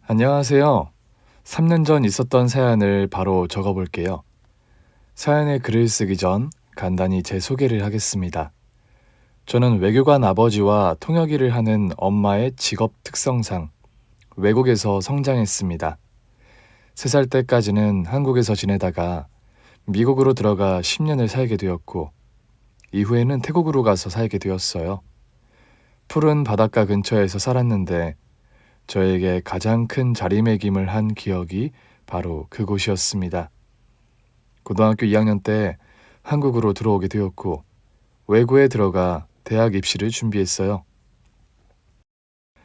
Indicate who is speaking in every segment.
Speaker 1: 안녕하세요. 3년 전 있었던 사연을 바로 적어볼게요. 사연에 글을 쓰기 전 간단히 제 소개를 하겠습니다. 저는 외교관 아버지와 통역 일을 하는 엄마의 직업 특성상 외국에서 성장했습니다. 3살 때까지는 한국에서 지내다가 미국으로 들어가 10년을 살게 되었고, 이후에는 태국으로 가서 살게 되었어요. 푸른 바닷가 근처에서 살았는데, 저에게 가장 큰 자리매김을 한 기억이 바로 그곳이었습니다. 고등학교 2학년 때 한국으로 들어오게 되었고, 외고에 들어가 대학 입시를 준비했어요.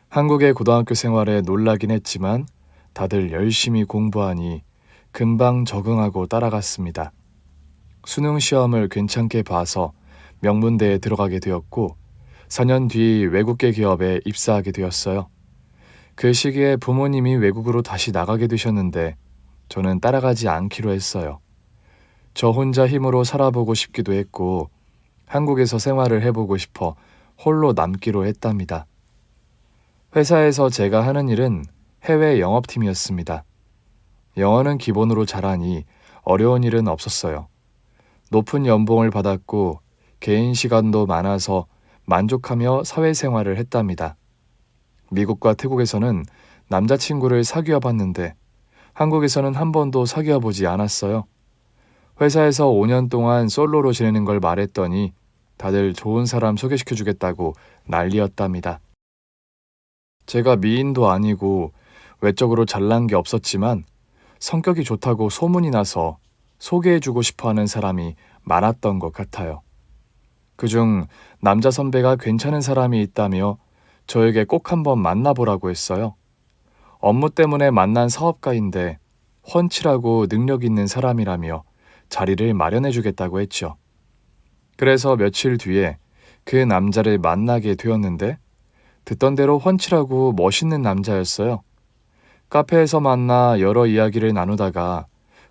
Speaker 1: 한국의 고등학교 생활에 놀라긴 했지만 다들 열심히 공부하니 금방 적응하고 따라갔습니다. 수능 시험을 괜찮게 봐서 명문대에 들어가게 되었고, 4년 뒤 외국계 기업에 입사하게 되었어요. 그 시기에 부모님이 외국으로 다시 나가게 되셨는데 저는 따라가지 않기로 했어요. 저 혼자 힘으로 살아보고 싶기도 했고 한국에서 생활을 해보고 싶어 홀로 남기로 했답니다. 회사에서 제가 하는 일은 해외 영업팀이었습니다. 영어는 기본으로 잘하니 어려운 일은 없었어요. 높은 연봉을 받았고 개인 시간도 많아서 만족하며 사회생활을 했답니다. 미국과 태국에서는 남자친구를 사귀어 봤는데 한국에서는 한 번도 사귀어 보지 않았어요. 회사에서 5년 동안 솔로로 지내는 걸 말했더니 다들 좋은 사람 소개시켜 주겠다고 난리였답니다. 제가 미인도 아니고 외적으로 잘난 게 없었지만 성격이 좋다고 소문이 나서 소개해주고 싶어 하는 사람이 많았던 것 같아요. 그중 남자 선배가 괜찮은 사람이 있다며 저에게 꼭 한번 만나보라고 했어요. 업무 때문에 만난 사업가인데 훤칠하고 능력 있는 사람이라며 자리를 마련해 주겠다고 했죠. 그래서 며칠 뒤에 그 남자를 만나게 되었는데 듣던 대로 훤칠하고 멋있는 남자였어요. 카페에서 만나 여러 이야기를 나누다가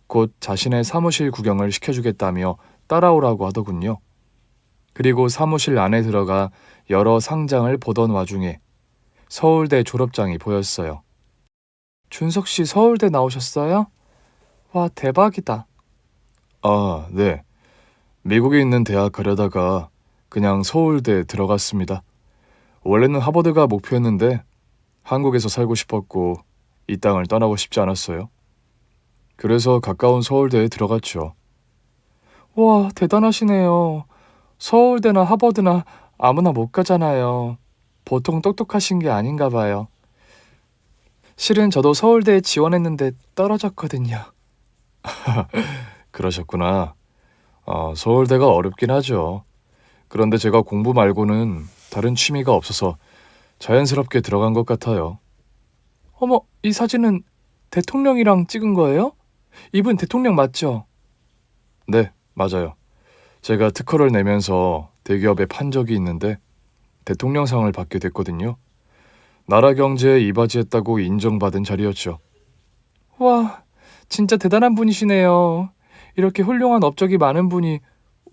Speaker 1: 곧 자신의 사무실 구경을 시켜주겠다며 따라오라고 하더군요. 그리고 사무실 안에 들어가 여러 상장을 보던 와중에 서울대 졸업장이 보였어요. 준석 씨 서울대 나오셨어요? 와, 대박이다. 아, 네. 미국에 있는 대학 가려다가 그냥 서울대 들어갔습니다. 원래는 하버드가 목표였는데 한국에서 살고 싶었고 이 땅을 떠나고 싶지 않았어요. 그래서 가까운 서울대에 들어갔죠. 와, 대단하시네요. 서울대나 하버드나 아무나 못 가잖아요. 보통 똑똑하신 게 아닌가 봐요. 실은 저도 서울대에 지원했는데 떨어졌거든요. 그러셨구나. 서울대가 어렵긴 하죠. 그런데 제가 공부 말고는 다른 취미가 없어서 자연스럽게 들어간 것 같아요. 어머, 이 사진은 대통령이랑 찍은 거예요? 이분 대통령 맞죠? 네, 맞아요. 제가 특허를 내면서 대기업에 판 적이 있는데 대통령상을 받게 됐거든요. 나라 경제에 이바지했다고 인정받은 자리였죠. 와, 진짜 대단한 분이시네요. 이렇게 훌륭한 업적이 많은 분이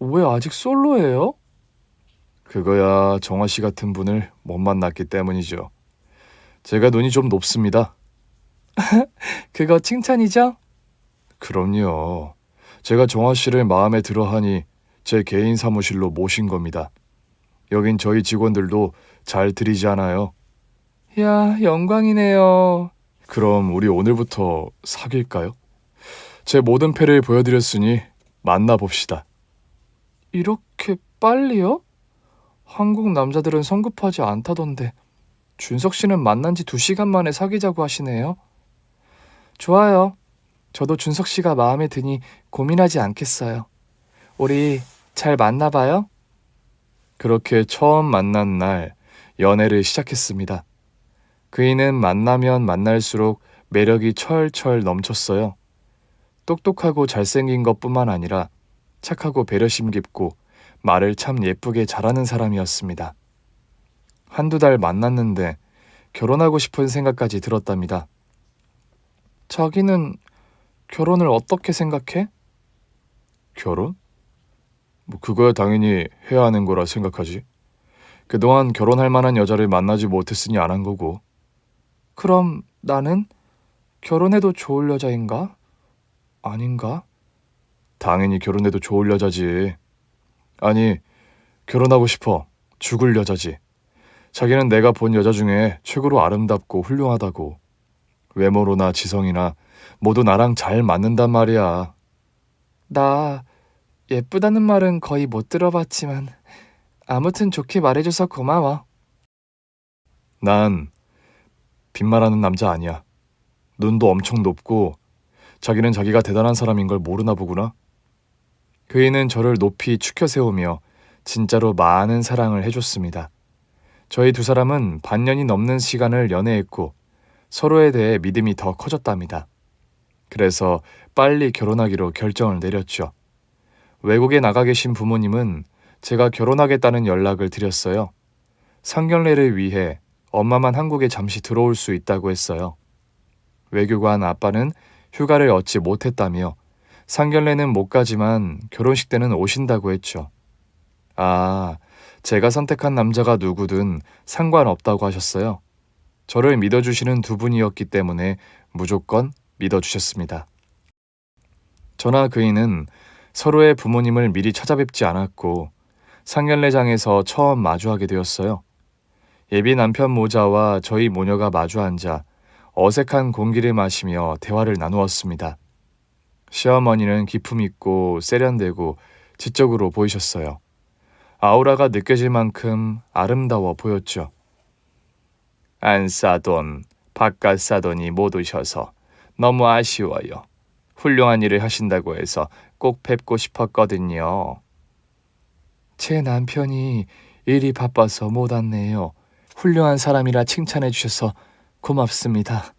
Speaker 1: 왜 아직 솔로예요? 그거야 정화 씨 같은 분을 못 만났기 때문이죠. 제가 눈이 좀 높습니다. 그거 칭찬이죠? 그럼요. 제가 정화 씨를 마음에 들어하니 제 개인 사무실로 모신 겁니다. 여긴 저희 직원들도 잘 들이지 않아요. 야, 영광이네요. 그럼 우리 오늘부터 사귈까요? 제 모든 패를 보여드렸으니 만나봅시다. 이렇게 빨리요? 한국 남자들은 성급하지 않다던데 준석 씨는 만난 지 2시간 만에 사귀자고 하시네요. 좋아요. 저도 준석 씨가 마음에 드니 고민하지 않겠어요. 우리 잘 만나봐요. 그렇게 처음 만난 날 연애를 시작했습니다. 그이는 만나면 만날수록 매력이 철철 넘쳤어요. 똑똑하고 잘생긴 것뿐만 아니라 착하고 배려심 깊고 말을 참 예쁘게 잘하는 사람이었습니다. 한두 달 만났는데 결혼하고 싶은 생각까지 들었답니다. 자기는 결혼을 어떻게 생각해? 결혼? 뭐 그거야 당연히 해야 하는 거라 생각하지. 그동안 결혼할 만한 여자를 만나지 못했으니 안 한 거고. 그럼 나는 결혼해도 좋을 여자인가? 아닌가? 당연히 결혼해도 좋을 여자지. 아니, 결혼하고 싶어. 죽을 여자지. 자기는 내가 본 여자 중에 최고로 아름답고 훌륭하다고. 외모로나 지성이나 모두 나랑 잘 맞는단 말이야. 나 예쁘다는 말은 거의 못 들어봤지만 아무튼 좋게 말해줘서 고마워. 난 빈말하는 남자 아니야. 눈도 엄청 높고 자기는 자기가 대단한 사람인 걸 모르나 보구나. 그이는 저를 높이 축혀 세우며 진짜로 많은 사랑을 해줬습니다. 저희 두 사람은 반년이 넘는 시간을 연애했고 서로에 대해 믿음이 더 커졌답니다. 그래서 빨리 결혼하기로 결정을 내렸죠. 외국에 나가 계신 부모님은 제가 결혼하겠다는 연락을 드렸어요. 상견례를 위해 엄마만 한국에 잠시 들어올 수 있다고 했어요. 외교관 아빠는 휴가를 얻지 못했다며 상견례는 못 가지만 결혼식 때는 오신다고 했죠. 아, 제가 선택한 남자가 누구든 상관없다고 하셨어요. 저를 믿어주시는 두 분이었기 때문에 무조건 믿어주셨습니다. 저나 그이는 서로의 부모님을 미리 찾아뵙지 않았고 상견례장에서 처음 마주하게 되었어요. 예비 남편 모자와 저희 모녀가 마주 앉아 어색한 공기를 마시며 대화를 나누었습니다. 시어머니는 기품 있고 세련되고 지적으로 보이셨어요. 아우라가 느껴질 만큼 아름다워 보였죠. 안사돈, 바깥사돈이 못 오셔서 너무 아쉬워요. 훌륭한 일을 하신다고 해서 꼭 뵙고 싶었거든요. 제 남편이 일이 바빠서 못 왔네요. 훌륭한 사람이라 칭찬해 주셔서 고맙습니다.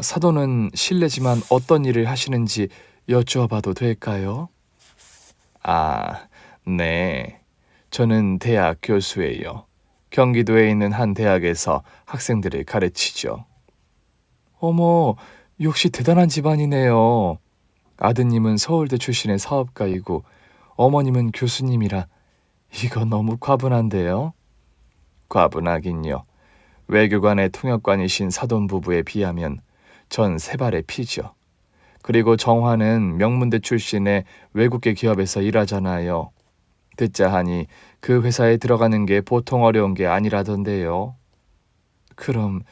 Speaker 1: 사돈은 실례지만 어떤 일을 하시는지 여쭈어봐도 될까요? 아, 네. 저는 대학 교수예요. 경기도에 있는 한 대학에서 학생들을 가르치죠. 어머, 역시 대단한 집안이네요. 아드님은 서울대 출신의 사업가이고 어머님은 교수님이라 이거 너무 과분한데요? 과분하긴요. 외교관의 통역관이신 사돈 부부에 비하면 전 세 발의 피죠. 그리고 정화는 명문대 출신의 외국계 기업에서 일하잖아요. 듣자 하니 그 회사에 들어가는 게 보통 어려운 게 아니라던데요. 그럼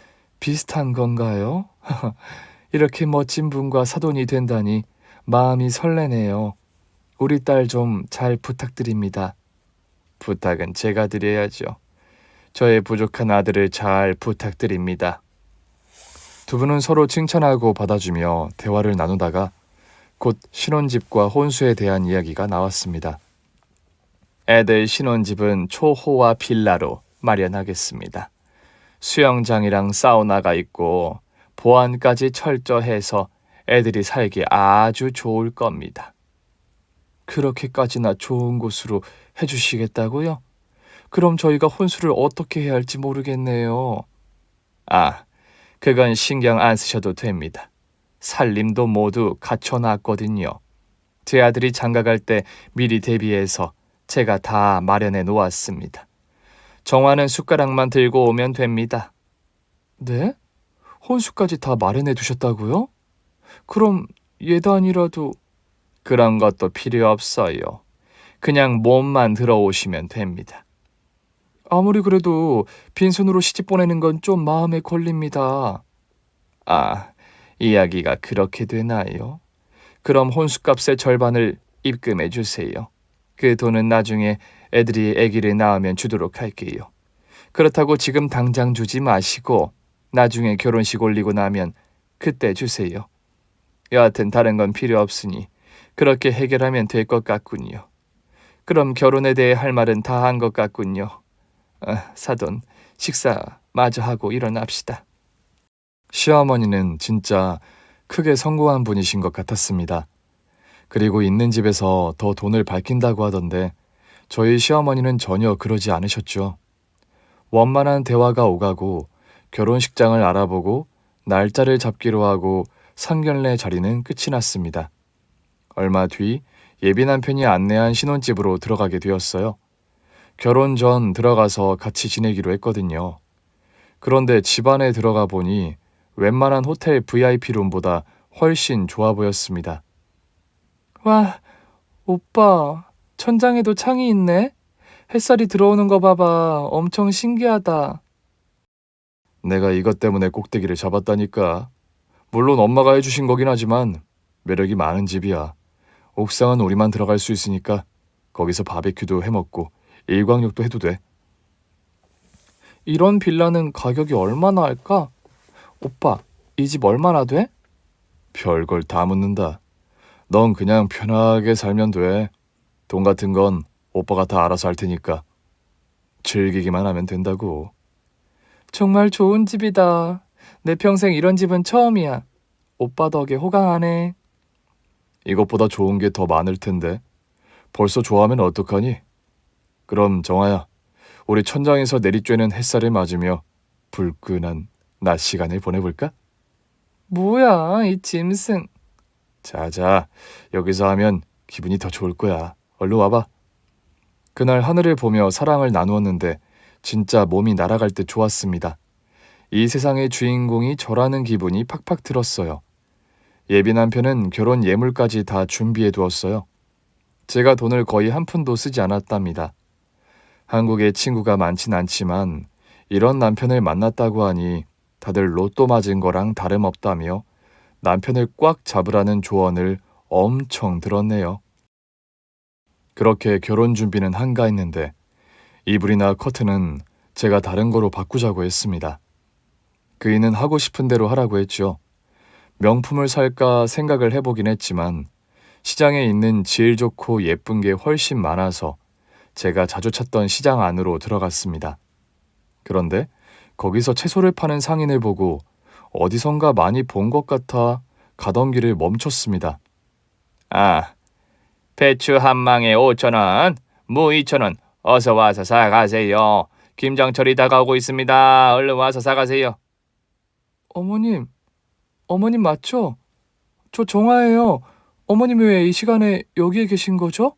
Speaker 1: 비슷한 건가요? 이렇게 멋진 분과 사돈이 된다니 마음이 설레네요. 우리 딸 좀 잘 부탁드립니다. 부탁은 제가 드려야죠. 저의 부족한 아들을 잘 부탁드립니다. 두 분은 서로 칭찬하고 받아주며 대화를 나누다가 곧 신혼집과 혼수에 대한 이야기가 나왔습니다. 애들 신혼집은 초호화 빌라로 마련하겠습니다. 수영장이랑 사우나가 있고 보안까지 철저해서 애들이 살기 아주 좋을 겁니다. 그렇게까지나 좋은 곳으로 해주시겠다고요? 그럼 저희가 혼수를 어떻게 해야 할지 모르겠네요. 아, 그건 신경 안 쓰셔도 됩니다. 살림도 모두 갖춰놨거든요. 제 아들이 장가갈 때 미리 대비해서 제가 다 마련해 놓았습니다. 정화는 숟가락만 들고 오면 됩니다. 네? 혼수까지 다 마련해 두셨다고요? 그럼 예단이라도... 그런 것도 필요 없어요. 그냥 몸만 들어오시면 됩니다. 아무리 그래도 빈손으로 시집 보내는 건 좀 마음에 걸립니다. 아, 이야기가 그렇게 되나요? 그럼 혼수값의 절반을 입금해 주세요. 그 돈은 나중에 애들이 아기를 낳으면 주도록 할게요. 그렇다고 지금 당장 주지 마시고 나중에 결혼식 올리고 나면 그때 주세요. 여하튼 다른 건 필요 없으니 그렇게 해결하면 될 것 같군요. 그럼 결혼에 대해 할 말은 다 한 것 같군요. 사돈, 식사 마저 하고 일어납시다. 시어머니는 진짜 크게 성공한 분이신 것 같았습니다. 그리고 있는 집에서 더 돈을 밝힌다고 하던데 저희 시어머니는 전혀 그러지 않으셨죠. 원만한 대화가 오가고 결혼식장을 알아보고 날짜를 잡기로 하고 상견례 자리는 끝이 났습니다. 얼마 뒤 예비 남편이 안내한 신혼집으로 들어가게 되었어요. 결혼 전 들어가서 같이 지내기로 했거든요. 그런데 집 안에 들어가 보니 웬만한 호텔 VIP룸보다 훨씬 좋아 보였습니다. 와, 오빠, 천장에도 창이 있네? 햇살이 들어오는 거 봐봐. 엄청 신기하다. 내가 이것 때문에 꼭대기를 잡았다니까. 물론 엄마가 해주신 거긴 하지만 매력이 많은 집이야. 옥상은 우리만 들어갈 수 있으니까 거기서 바베큐도 해먹고 일광욕도 해도 돼. 이런 빌라는 가격이 얼마나 할까? 오빠, 이 집 얼마나 돼? 별걸 다 묻는다. 넌 그냥 편하게 살면 돼. 돈 같은 건 오빠가 다 알아서 할 테니까. 즐기기만 하면 된다고. 정말 좋은 집이다. 내 평생 이런 집은 처음이야. 오빠 덕에 호강하네. 이것보다 좋은 게 더 많을 텐데. 벌써 좋아하면 어떡하니? 그럼 정아야, 우리 천장에서 내리쬐는 햇살을 맞으며 불끈한 낮 시간을 보내볼까? 뭐야, 이 짐승. 자자, 여기서 하면 기분이 더 좋을 거야. 얼른 와봐. 그날 하늘을 보며 사랑을 나누었는데 진짜 몸이 날아갈 듯 좋았습니다. 이 세상의 주인공이 저라는 기분이 팍팍 들었어요. 예비 남편은 결혼 예물까지 다 준비해 두었어요. 제가 돈을 거의 한 푼도 쓰지 않았답니다. 한국에 친구가 많진 않지만 이런 남편을 만났다고 하니 다들 로또 맞은 거랑 다름없다며 남편을 꽉 잡으라는 조언을 엄청 들었네요. 그렇게 결혼 준비는 한가했는데 이불이나 커튼은 제가 다른 거로 바꾸자고 했습니다. 그이는 하고 싶은 대로 하라고 했죠. 명품을 살까 생각을 해보긴 했지만 시장에 있는 질 좋고 예쁜 게 훨씬 많아서 제가 자주 찾던 시장 안으로 들어갔습니다. 그런데 거기서 채소를 파는 상인을 보고 어디선가 많이 본 것 같아 가던 길을 멈췄습니다. 아, 배추 한 망에 5,000원, 무 2,000원, 어서 와서 사가세요. 김장철이 다가오고 있습니다. 얼른 와서 사가세요. 어머님 맞죠? 저 정아예요. 어머님이 왜 이 시간에 여기에 계신 거죠?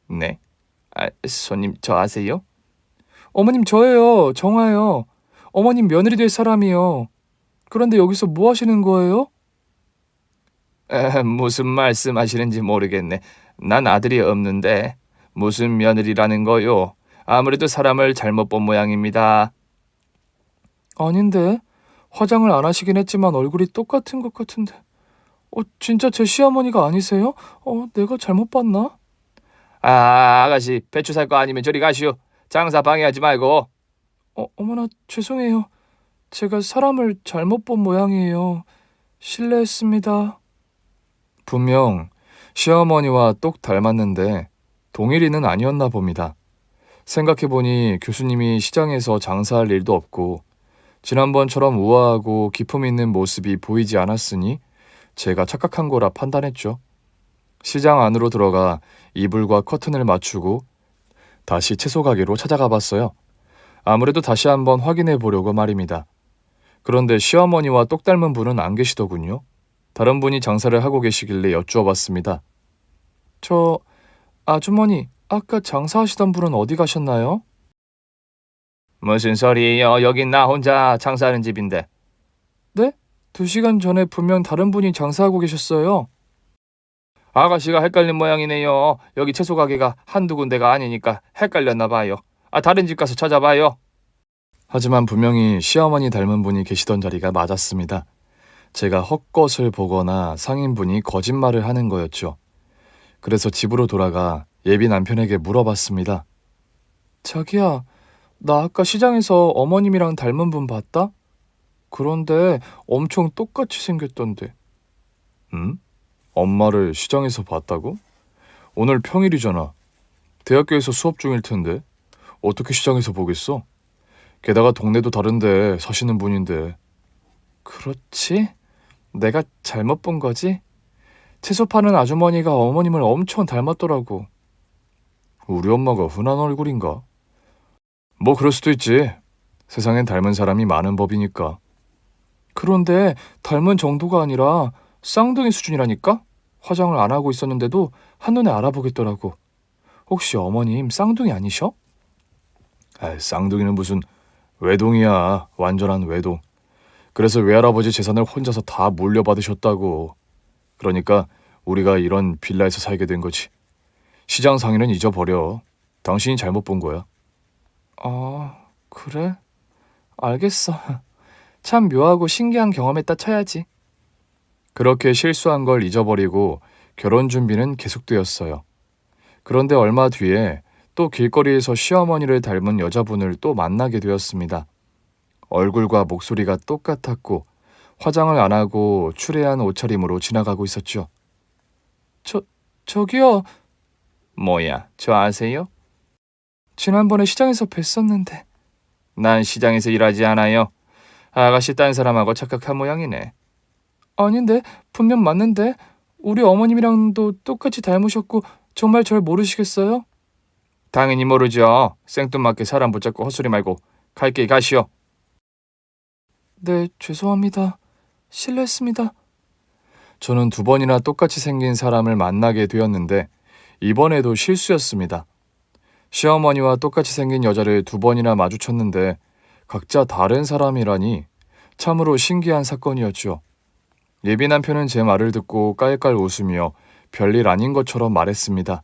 Speaker 1: 네. 손님 저 아세요? 어머님 저예요. 정아요. 어머님 며느리 될 사람이요. 그런데 여기서 뭐 하시는 거예요? 무슨 말씀하시는지 모르겠네. 난 아들이 없는데 무슨 며느리라는 거요? 아무래도 사람을 잘못 본 모양입니다. 아닌데 화장을 안 하시긴 했지만 얼굴이 똑같은 것 같은데. 진짜 제 시어머니가 아니세요? 내가 잘못 봤나? 아가씨 배추 살 거 아니면 저리 가시오. 장사 방해하지 말고. 어머나 죄송해요. 제가 사람을 잘못 본 모양이에요. 실례했습니다. 분명 시어머니와 똑 닮았는데 동일인은 아니었나 봅니다. 생각해보니 교수님이 시장에서 장사할 일도 없고 지난번처럼 우아하고 기품 있는 모습이 보이지 않았으니 제가 착각한 거라 판단했죠. 시장 안으로 들어가 이불과 커튼을 맞추고 다시 채소 가게로 찾아가 봤어요. 아무래도 다시 한번 확인해 보려고 말입니다. 그런데 시어머니와 똑 닮은 분은 안 계시더군요. 다른 분이 장사를 하고 계시길래 여쭈어봤습니다. 아주머니, 아까 장사하시던 분은 어디 가셨나요? 무슨 소리예요? 여긴 나 혼자 장사하는 집인데. 네? 2시간 전에 분명 다른 분이 장사하고 계셨어요. 아가씨가 헷갈린 모양이네요. 여기 채소 가게가 한두 군데가 아니니까 헷갈렸나 봐요. 다른 집 가서 찾아봐요. 하지만 분명히 시어머니 닮은 분이 계시던 자리가 맞았습니다. 제가 헛것을 보거나 상인분이 거짓말을 하는 거였죠. 그래서 집으로 돌아가 예비 남편에게 물어봤습니다. 자기야, 나 아까 시장에서 어머님이랑 닮은 분 봤다? 그런데 엄청 똑같이 생겼던데. 엄마를 시장에서 봤다고? 오늘 평일이잖아. 대학교에서 수업 중일 텐데 어떻게 시장에서 보겠어? 게다가 동네도 다른데 사시는 분인데. 그렇지? 내가 잘못 본 거지? 채소 파는 아주머니가 어머님을 엄청 닮았더라고. 우리 엄마가 흔한 얼굴인가? 뭐 그럴 수도 있지. 세상엔 닮은 사람이 많은 법이니까. 그런데 닮은 정도가 아니라 쌍둥이 수준이라니까? 화장을 안 하고 있었는데도 한눈에 알아보겠더라고. 혹시 어머님 쌍둥이 아니셔? 쌍둥이는 무슨 외동이야. 완전한 외동. 그래서 외할아버지 재산을 혼자서 다 물려받으셨다고. 그러니까 우리가 이런 빌라에서 살게 된 거지. 시장 상인은 잊어버려. 당신이 잘못 본 거야. 아, 그래? 알겠어. 참 묘하고 신기한 경험했다 쳐야지. 그렇게 실수한 걸 잊어버리고 결혼 준비는 계속되었어요. 그런데 얼마 뒤에 또 길거리에서 시어머니를 닮은 여자분을 또 만나게 되었습니다. 얼굴과 목소리가 똑같았고 화장을 안 하고 추레한 옷차림으로 지나가고 있었죠. 저기요. 뭐야, 저 아세요? 지난번에 시장에서 뵀었는데. 난 시장에서 일하지 않아요. 아가씨 딴 사람하고 착각한 모양이네. 아닌데, 분명 맞는데. 우리 어머님이랑도 똑같이 닮으셨고 정말 절 모르시겠어요? 당연히 모르죠. 생뚱맞게 사람 붙잡고 헛소리 말고 갈 길 가시오. 네, 죄송합니다. 실례했습니다. 저는 2번이나 똑같이 생긴 사람을 만나게 되었는데 이번에도 실수였습니다. 시어머니와 똑같이 생긴 여자를 2번이나 마주쳤는데 각자 다른 사람이라니 참으로 신기한 사건이었죠. 예비 남편은 제 말을 듣고 깔깔 웃으며 별일 아닌 것처럼 말했습니다.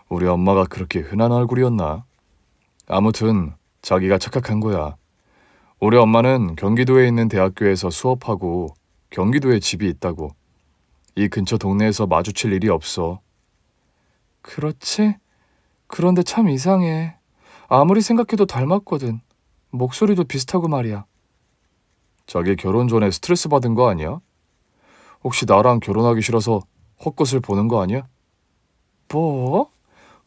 Speaker 1: 우리 엄마가 그렇게 흔한 얼굴이었나? 아무튼 자기가 착각한 거야. 우리 엄마는 경기도에 있는 대학교에서 수업하고 경기도에 집이 있다고. 이 근처 동네에서 마주칠 일이 없어. 그렇지? 그런데 참 이상해. 아무리 생각해도 닮았거든. 목소리도 비슷하고 말이야. 자기 결혼 전에 스트레스 받은 거 아니야? 혹시 나랑 결혼하기 싫어서 헛것을 보는 거 아니야? 뭐?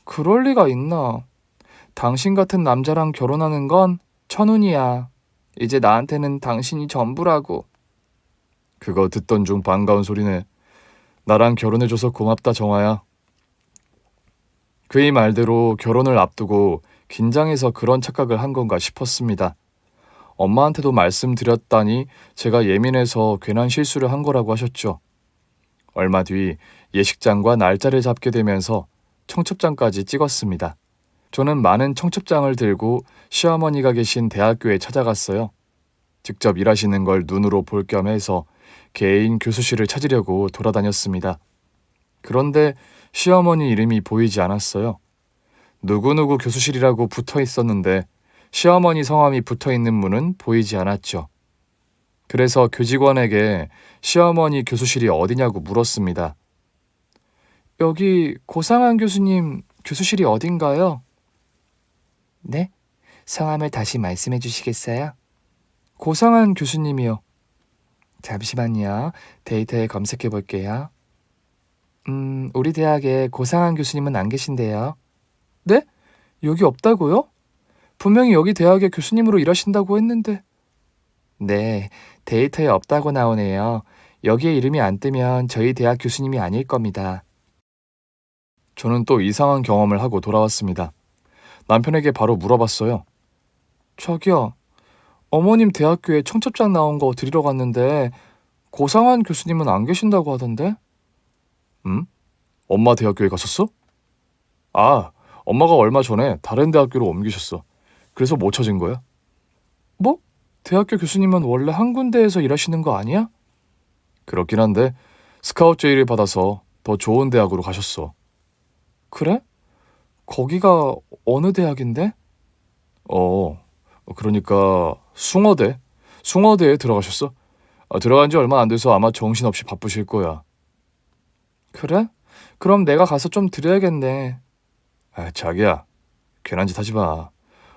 Speaker 1: 그럴 리가 있나? 당신 같은 남자랑 결혼하는 건 천운이야. 이제 나한테는 당신이 전부라고. 그거 듣던 중 반가운 소리네. 나랑 결혼해줘서 고맙다, 정아야. 그의 말대로 결혼을 앞두고 긴장해서 그런 착각을 한 건가 싶었습니다. 엄마한테도 말씀드렸다니 제가 예민해서 괜한 실수를 한 거라고 하셨죠. 얼마 뒤 예식장과 날짜를 잡게 되면서 청첩장까지 찍었습니다. 저는 많은 청첩장을 들고 시어머니가 계신 대학교에 찾아갔어요. 직접 일하시는 걸 눈으로 볼 겸 해서 개인 교수실을 찾으려고 돌아다녔습니다. 그런데 시어머니 이름이 보이지 않았어요. 누구누구 교수실이라고 붙어 있었는데 시어머니 성함이 붙어 있는 문은 보이지 않았죠. 그래서 교직원에게 시어머니 교수실이 어디냐고 물었습니다. 여기 고상한 교수님 교수실이 어딘가요? 네? 성함을 다시 말씀해 주시겠어요? 고상한 교수님이요. 잠시만요. 데이터에 검색해 볼게요. 우리 대학에 고상한 교수님은 안 계신데요. 네? 여기 없다고요? 분명히 여기 대학에 교수님으로 일하신다고 했는데. 네, 데이터에 없다고 나오네요. 여기에 이름이 안 뜨면 저희 대학 교수님이 아닐 겁니다. 저는 또 이상한 경험을 하고 돌아왔습니다. 남편에게 바로 물어봤어요. 저기요, 어머님 대학교에 청첩장 나온 거 드리러 갔는데 고상한 교수님은 안 계신다고 하던데? 엄마 대학교에 갔었어? 아, 엄마가 얼마 전에 다른 대학교로 옮기셨어. 그래서 못 찾은 거야? 뭐? 대학교 교수님은 원래 한 군데에서 일하시는 거 아니야? 그렇긴 한데 스카우트 제의를 받아서 더 좋은 대학으로 가셨어. 그래? 거기가 어느 대학인데? 그러니까 숭어대에 들어가셨어? 들어간 지 얼마 안 돼서 아마 정신없이 바쁘실 거야. 그래? 그럼 내가 가서 좀 드려야겠네. 자기야, 괜한 짓 하지 마.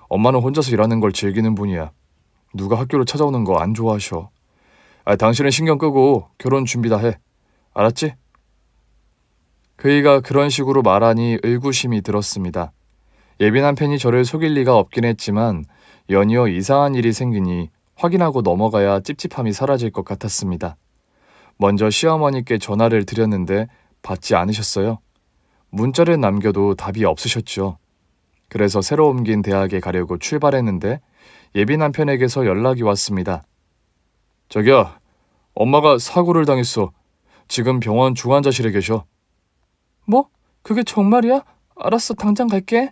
Speaker 1: 엄마는 혼자서 일하는 걸 즐기는 분이야. 누가 학교를 찾아오는 거 안 좋아하셔. 당신은 신경 끄고 결혼 준비 다 해. 알았지? 그이가 그런 식으로 말하니 의구심이 들었습니다. 예비 남편이 저를 속일 리가 없긴 했지만 연이어 이상한 일이 생기니 확인하고 넘어가야 찝찝함이 사라질 것 같았습니다. 먼저 시어머니께 전화를 드렸는데 받지 않으셨어요. 문자를 남겨도 답이 없으셨죠. 그래서 새로 옮긴 대학에 가려고 출발했는데 예비 남편에게서 연락이 왔습니다. 저기요, 엄마가 사고를 당했어. 지금 병원 중환자실에 계셔. 뭐? 그게 정말이야? 알았어, 당장 갈게.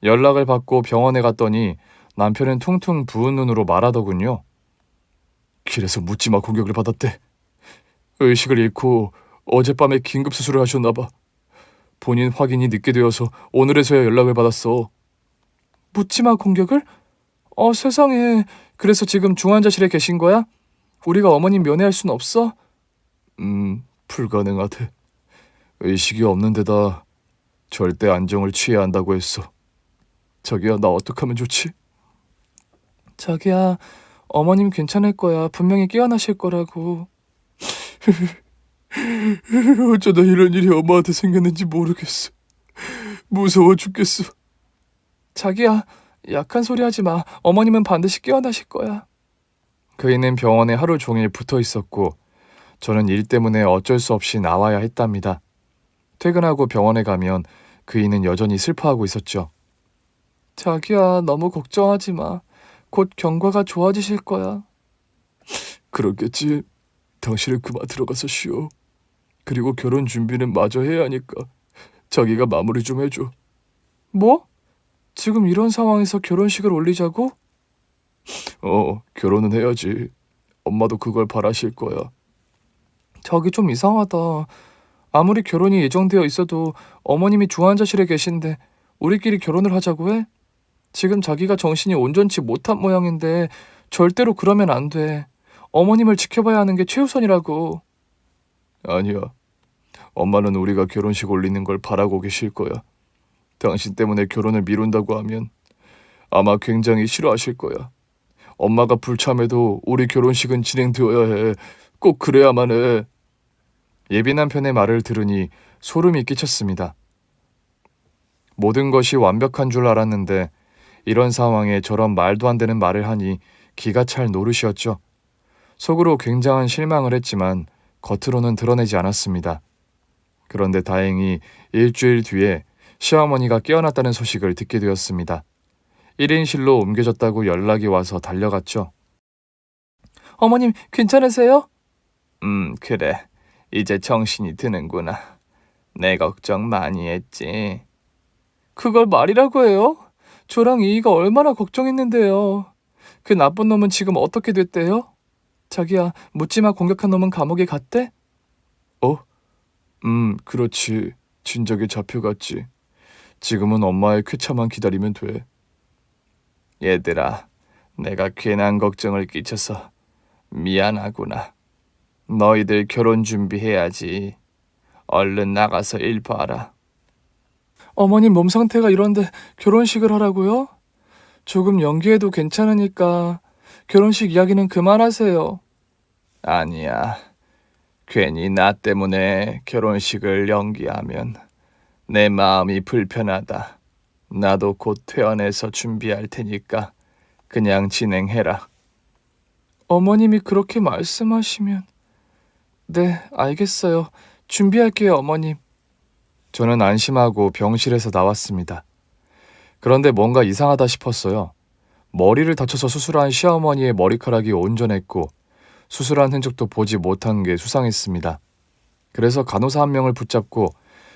Speaker 1: 연락을 받고 병원에 갔더니 남편은 퉁퉁 부은 눈으로 말하더군요. 길에서 묻지마 공격을 받았대. 의식을 잃고 어젯밤에 긴급 수술을 하셨나 봐. 본인 확인이 늦게 되어서 오늘에서야 연락을 받았어. 묻지마 공격을? 세상에. 그래서 지금 중환자실에 계신 거야? 우리가 어머님 면회할 순 없어? 불가능하대. 의식이 없는 데다 절대 안정을 취해야 한다고 했어. 자기야, 나 어떡하면 좋지? 자기야, 어머님 괜찮을 거야. 분명히 깨어나실 거라고. 어쩌다 이런 일이 엄마한테 생겼는지 모르겠어. 무서워 죽겠어. 자기야, 약한 소리 하지 마. 어머님은 반드시 깨어나실 거야. 그이는 병원에 하루 종일 붙어 있었고 저는 일 때문에 어쩔 수 없이 나와야 했답니다. 퇴근하고 병원에 가면 그이는 여전히 슬퍼하고 있었죠. 자기야, 너무 걱정하지 마. 곧 경과가 좋아지실 거야. 그렇겠지. 당신은 그만 들어가서 쉬어. 그리고 결혼 준비는 마저 해야 하니까 자기가 마무리 좀 해줘. 뭐? 지금 이런 상황에서 결혼식을 올리자고? 결혼은 해야지. 엄마도 그걸 바라실 거야. 저기 좀 이상하다. 아무리 결혼이 예정되어 있어도 어머님이 중환자실에 계신데 우리끼리 결혼을 하자고 해? 지금 자기가 정신이 온전치 못한 모양인데 절대로 그러면 안 돼. 어머님을 지켜봐야 하는 게 최우선이라고. 아니야. 엄마는 우리가 결혼식 올리는 걸 바라고 계실 거야. 당신 때문에 결혼을 미룬다고 하면 아마 굉장히 싫어하실 거야. 엄마가 불참해도 우리 결혼식은 진행되어야 해. 꼭 그래야만 해. 예비 남편의 말을 들으니 소름이 끼쳤습니다. 모든 것이 완벽한 줄 알았는데 이런 상황에 저런 말도 안 되는 말을 하니 기가 찰 노릇이었죠. 속으로 굉장한 실망을 했지만 겉으로는 드러내지 않았습니다. 그런데 다행히 일주일 뒤에 시어머니가 깨어났다는 소식을 듣게 되었습니다. 1인실로 옮겨졌다고 연락이 와서 달려갔죠. 어머님, 괜찮으세요? 그래. 이제 정신이 드는구나. 내 걱정 많이 했지. 그걸 말이라고 해요? 저랑 이이가 얼마나 걱정했는데요. 그 나쁜 놈은 지금 어떻게 됐대요? 자기야, 묻지마 공격한 놈은 감옥에 갔대? 그렇지. 진작에 잡혀갔지. 지금은 엄마의 쾌차만 기다리면 돼. 얘들아, 내가 괜한 걱정을 끼쳐서 미안하구나. 너희들 결혼 준비해야지. 얼른 나가서 일 봐라. 어머님 몸 상태가 이런데 결혼식을 하라고요? 조금 연기해도 괜찮으니까 결혼식 이야기는 그만하세요. 아니야. 괜히 나 때문에 결혼식을 연기하면 내 마음이 불편하다. 나도 곧 퇴원해서 준비할 테니까 그냥 진행해라. 어머님이 그렇게 말씀하시면... 네, 알겠어요. 준비할게요, 어머님. 저는 안심하고 병실에서 나왔습니다. 그런데 뭔가 이상하다 싶었어요. 머리를 다쳐서 수술한 시어머니의 머리카락이 온전했고 수술한 흔적도 보지 못한 게 수상했습니다. 그래서 간호사 한 명을 붙잡고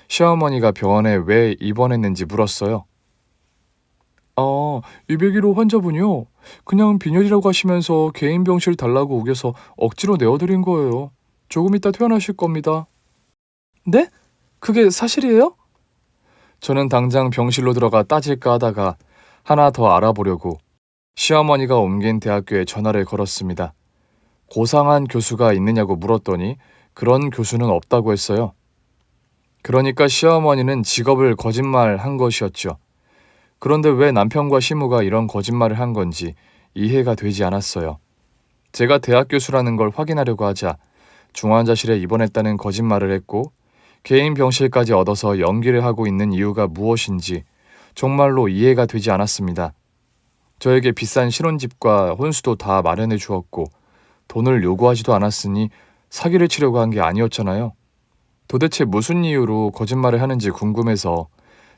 Speaker 1: 시어머니가 병원에 왜 입원했는지 물었어요. 201호 환자분이요. 그냥 빈혈이라고 하시면서 개인 병실 달라고 우겨서 억지로 내어드린 거예요. 조금 이따 퇴원하실 겁니다. 네? 그게 사실이에요? 저는 당장 병실로 들어가 따질까 하다가 하나 더 알아보려고 시어머니가 옮긴 대학교에 전화를 걸었습니다. 고상한 교수가 있느냐고 물었더니 그런 교수는 없다고 했어요. 그러니까 시어머니는 직업을 거짓말한 것이었죠. 그런데 왜 남편과 시무가 이런 거짓말을 한 건지 이해가 되지 않았어요. 제가 대학 교수라는 걸 확인하려고 하자 중환자실에 입원했다는 거짓말을 했고 개인 병실까지 얻어서 연기를 하고 있는 이유가 무엇인지 정말로 이해가 되지 않았습니다. 저에게 비싼 신혼집과 혼수도 다 마련해 주었고 돈을 요구하지도 않았으니 사기를 치려고 한 게 아니었잖아요. 도대체 무슨 이유로 거짓말을 하는지 궁금해서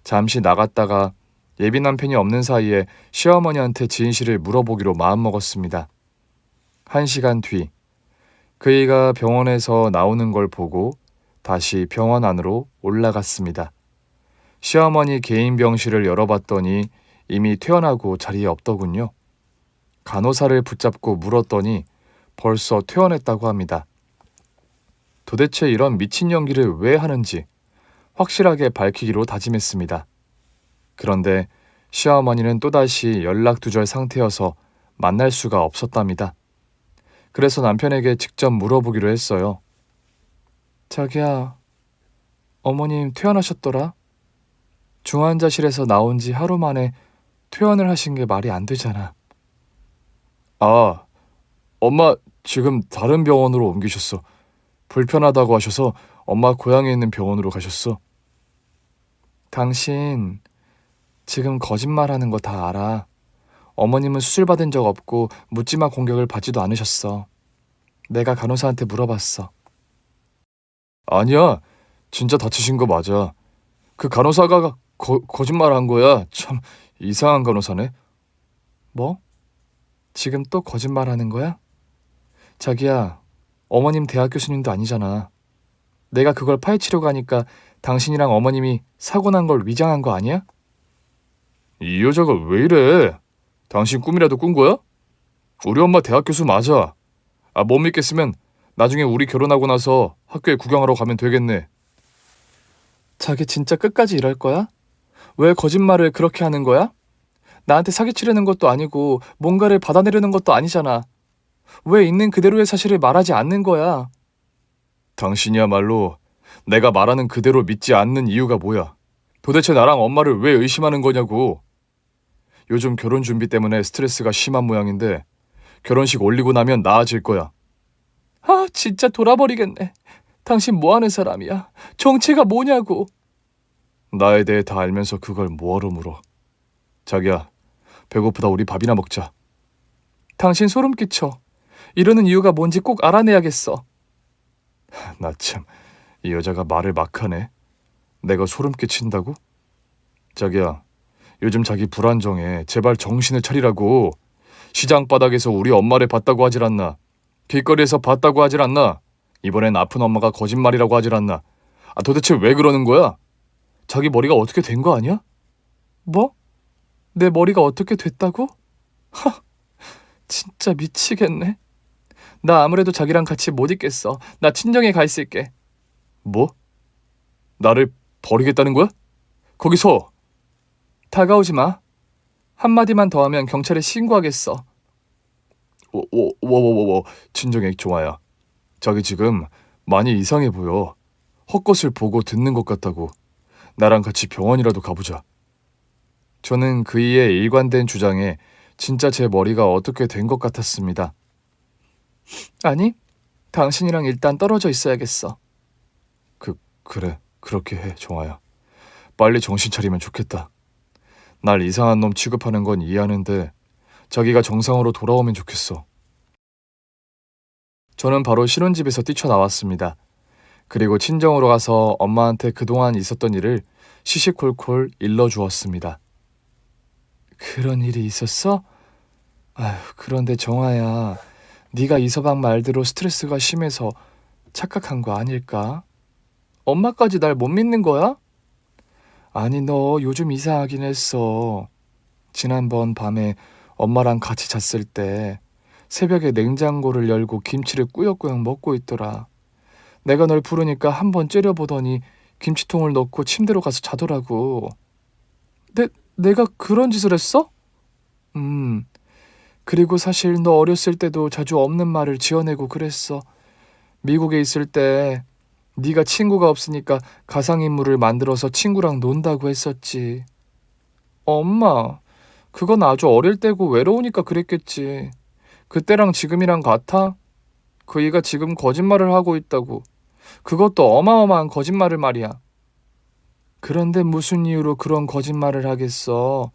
Speaker 1: 잠시 나갔다가 예비 남편이 없는 사이에 시어머니한테 진실을 물어보기로 마음먹었습니다. 1시간 뒤, 그이가 병원에서 나오는 걸 보고 다시 병원 안으로 올라갔습니다. 시어머니 개인 병실을 열어봤더니 이미 퇴원하고 자리에 없더군요. 간호사를 붙잡고 물었더니 벌써 퇴원했다고 합니다. 도대체 이런 미친 연기를 왜 하는지 확실하게 밝히기로 다짐했습니다. 그런데 시어머니는 또다시 연락두절 상태여서 만날 수가 없었답니다. 그래서 남편에게 직접 물어보기로 했어요. 자기야, 어머님 퇴원하셨더라? 중환자실에서 나온 지 하루 만에 퇴원을 하신 게 말이 안 되잖아. 아, 엄마 지금 다른 병원으로 옮기셨어. 불편하다고 하셔서 엄마 고향에 있는 병원으로 가셨어. 당신 지금 거짓말하는 거 다 알아. 어머님은 수술 받은 적 없고 묻지마 공격을 받지도 않으셨어. 내가 간호사한테 물어봤어. 아니야, 진짜 다치신 거 맞아. 그 간호사가 거짓말한 거야. 참 이상한 간호사네. 뭐? 지금 또 거짓말하는 거야? 자기야, 어머님 대학 교수님도 아니잖아. 내가 그걸 파헤치려고 하니까 당신이랑 어머님이 사고 난 걸 위장한 거 아니야? 이 여자가 왜 이래? 당신 꿈이라도 꾼 거야? 우리 엄마 대학 교수 맞아. 못 믿겠으면 나중에 우리 결혼하고 나서 학교에 구경하러 가면 되겠네. 자기 진짜 끝까지 이럴 거야? 왜 거짓말을 그렇게 하는 거야? 나한테 사기치려는 것도 아니고 뭔가를 받아내려는 것도 아니잖아. 왜 있는 그대로의 사실을 말하지 않는 거야? 당신이야말로 내가 말하는 그대로 믿지 않는 이유가 뭐야? 도대체 나랑 엄마를 왜 의심하는 거냐고. 요즘 결혼 준비 때문에 스트레스가 심한 모양인데 결혼식 올리고 나면 나아질 거야. 아, 진짜 돌아버리겠네. 당신 뭐하는 사람이야? 정체가 뭐냐고. 나에 대해 다 알면서 그걸 뭐하러 물어. 자기야, 배고프다. 우리 밥이나 먹자. 당신 소름 끼쳐. 이러는 이유가 뭔지 꼭 알아내야겠어. 나 참, 이 여자가 말을 막 하네. 내가 소름 끼친다고? 자기야, 요즘 자기 불안정해. 제발 정신을 차리라고. 시장 바닥에서 우리 엄마를 봤다고 하질 않나. 길거리에서 봤다고 하질 않나. 이번엔 아픈 엄마가 거짓말이라고 하질 않나. 도대체 왜 그러는 거야? 자기 머리가 어떻게 된 거 아니야? 뭐? 내 머리가 어떻게 됐다고? 하, 진짜 미치겠네. 나 아무래도 자기랑 같이 못 있겠어. 나 친정에 가 있을게. 뭐? 나를 버리겠다는 거야? 거기서! 다가오지 마. 한마디만 더 하면 경찰에 신고하겠어. 진정해, 좋아야. 자기 지금 많이 이상해 보여. 헛것을 보고 듣는 것 같다고. 나랑 같이 병원이라도 가보자. 저는 그이의 일관된 주장에 진짜 제 머리가 어떻게 된 것 같았습니다. 아니, 당신이랑 일단 떨어져 있어야겠어. 그래, 그렇게 해, 종아야. 빨리 정신 차리면 좋겠다. 날 이상한 놈 취급하는 건 이해하는데 자기가 정상으로 돌아오면 좋겠어. 저는 바로 신혼집에서 뛰쳐나왔습니다. 그리고 친정으로 가서 엄마한테 그동안 있었던 일을 시시콜콜 일러주었습니다. 그런 일이 있었어? 아휴, 그런데 정아야, 네가 이서방 말대로 스트레스가 심해서 착각한 거 아닐까? 엄마까지 날 못 믿는 거야? 아니, 너 요즘 이상하긴 했어. 지난번 밤에 엄마랑 같이 잤을 때 새벽에 냉장고를 열고 김치를 꾸역꾸역 먹고 있더라. 내가 널 부르니까 한번 째려보더니 김치통을 넣고 침대로 가서 자더라고. 내가 그런 짓을 했어? 그리고 사실 너 어렸을 때도 자주 없는 말을 지어내고 그랬어. 미국에 있을 때 네가 친구가 없으니까 가상인물을 만들어서 친구랑 논다고 했었지. 엄마, 그건 아주 어릴 때고 외로우니까 그랬겠지. 그때랑 지금이랑 같아? 그이가 지금 거짓말을 하고 있다고. 그것도 어마어마한 거짓말을 말이야. 그런데 무슨 이유로 그런 거짓말을 하겠어.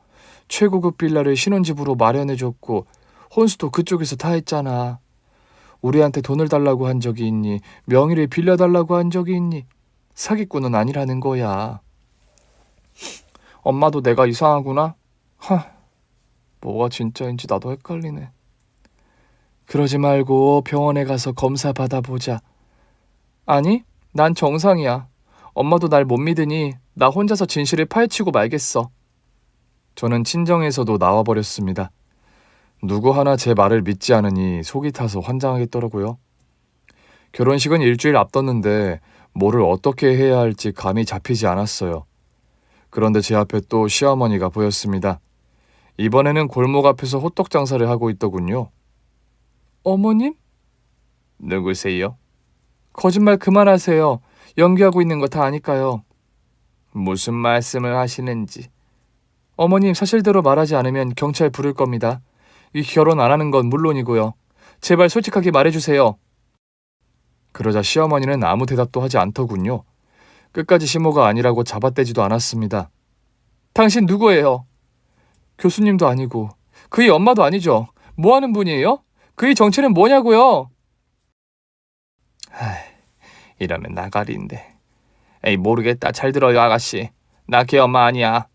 Speaker 1: 최고급 빌라를 신혼집으로 마련해줬고 혼수도 그쪽에서 다 했잖아. 우리한테 돈을 달라고 한 적이 있니? 명의를 빌려달라고 한 적이 있니? 사기꾼은 아니라는 거야. 엄마도 내가 이상하구나? 뭐가 진짜인지 나도 헷갈리네. 그러지 말고 병원에 가서 검사 받아보자. 아니, 난 정상이야. 엄마도 날 못 믿으니 나 혼자서 진실을 파헤치고 말겠어. 저는 친정에서도 나와버렸습니다. 누구 하나 제 말을 믿지 않으니 속이 타서 환장하겠더라고요. 결혼식은 일주일 앞뒀는데 뭐를 어떻게 해야 할지 감이 잡히지 않았어요. 그런데 제 앞에 또 시어머니가 보였습니다. 이번에는 골목 앞에서 호떡 장사를 하고 있더군요. 어머님? 누구세요? 거짓말 그만하세요. 연기하고 있는 거 다 아니까요. 무슨 말씀을 하시는지. 어머님, 사실대로 말하지 않으면 경찰 부를 겁니다. 이 결혼 안 하는 건 물론이고요. 제발 솔직하게 말해주세요. 그러자 시어머니는 아무 대답도 하지 않더군요. 끝까지 시모가 아니라고 잡아떼지도 않았습니다. 당신 누구예요? 교수님도 아니고 그의 엄마도 아니죠. 뭐 하는 분이에요? 그의 정체는 뭐냐고요? 이러면 나가리인데. 에이, 모르겠다. 잘 들어요, 아가씨. 나 걔 엄마 아니야.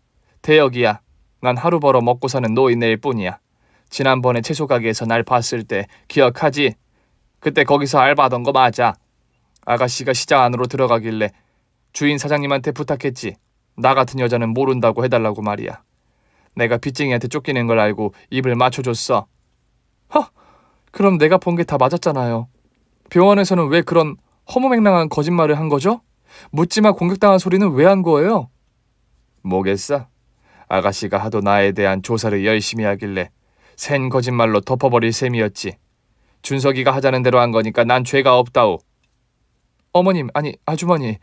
Speaker 1: 대역이야. 난 하루 벌어 먹고 사는 노인네일 뿐이야. 지난번에 채소 가게에서 날 봤을 때 기억하지? 그때 거기서 알바하던 거 맞아. 아가씨가 시장 안으로 들어가길래 주인 사장님한테 부탁했지. 나 같은 여자는 모른다고 해달라고 말이야. 내가 빚쟁이한테 쫓기는 걸 알고 입을 맞춰줬어. 그럼 내가 본 게 다 맞았잖아요. 병원에서는 왜 그런 허무맹랑한 거짓말을 한 거죠? 묻지마 공격당한 소리는 왜 한 거예요? 뭐겠어? 아가씨가 하도 나에 대한 조사를 열심히 하길래 센 거짓말로 덮어버릴 셈이었지. 준석이가 하자는 대로 한 거니까 난 죄가 없다오. 어머님, 아니 아주머니,